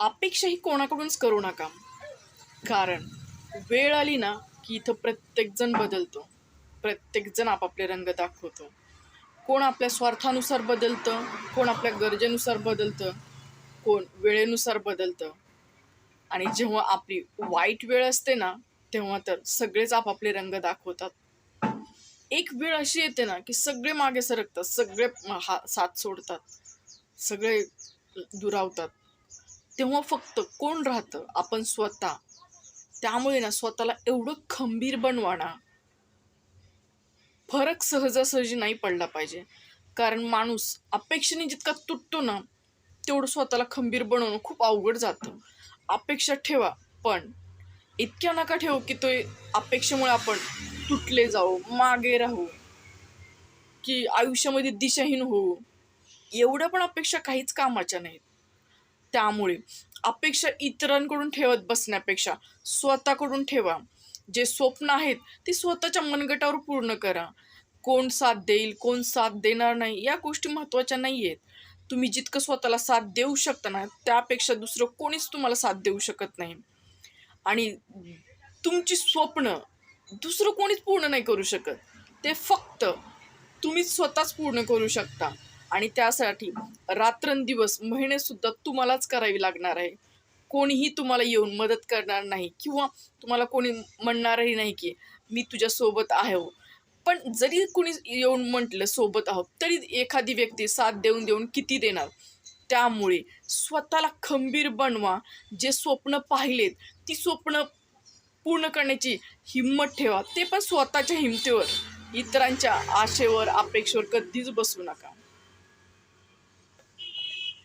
अपेक्षाही कोणाकडूनच करू नका. कारण वेळ आली ना, की इथं प्रत्येकजण बदलतो. प्रत्येकजण आपापले रंग दाखवतो. कोण आपल्या स्वार्थानुसार बदलतं, कोण आपल्या गरजेनुसार बदलतं, कोण वेळेनुसार बदलतं. आणि जेव्हा आपली वाईट वेळ असते ना, तेव्हा तर सगळेच आपापले रंग दाखवतात. एक वेळ अशी येते ना, की सगळे मागे सरकतात, सगळे साथ सोडतात, सगळे दुरावतात. तेव्हा फक्त कोण राहतं? आपण स्वतः. त्यामुळे ना स्वतःला एवढं खंबीर बनवा ना, फरक सहजासहजी नाही पडला पाहिजे. कारण माणूस अपेक्षेने जितका तुटतो ना, तेवढं स्वतःला खंबीर बनवणं खूप अवघड जातं. अपेक्षा ठेवा, पण इतक्या नका ठेवू, की तो अपेक्षेमुळे आपण तुटले जाऊ, मागे राहू, की आयुष्यामध्ये दिशाहीन होऊ. एवढ्या पण अपेक्षा काहीच कामाच्या नाहीत. त्यामुळे अपेक्षा इतरांकडून ठेवत बसण्यापेक्षा स्वतःकडून ठेवा. जे स्वप्न आहेत ती स्वतःच्या मनगटावर पूर्ण करा. कोण साथ देईल, कोण साथ देणार नाही या गोष्टी महत्त्वाच्या नाही आहेत. तुम्ही जितकं स्वतःला साथ देऊ शकता ना, त्यापेक्षा दुसरं कोणीच तुम्हाला साथ देऊ शकत नाही. आणि तुमची स्वप्न दुसरं कोणीच पूर्ण नाही करू शकत. ते फक्त तुम्हीच स्वतःच पूर्ण करू शकता. आणि त्यासाठी रात्रंदिवस मेहनतसुद्धा तुम्हालाच करावी लागणार आहे. कोणीही तुम्हाला येऊन मदत करणार नाही किंवा तुम्हाला कोणी म्हणणारही नाही, की मी तुझ्यासोबत आहे हो. पण जरी कोणी येऊन म्हटलं सोबत आहोत, तरी एखादी व्यक्ती साथ देऊन देऊन किती देणार? त्यामुळे स्वतःला खंबीर बनवा. जे स्वप्न पाहिलेत, ती स्वप्न पूर्ण करण्याची हिंमत ठेवा. ते पण स्वतःच्या हिमतीवर. इतरांच्या आशेवर, अपेक्षेवर कधीच बसू नका.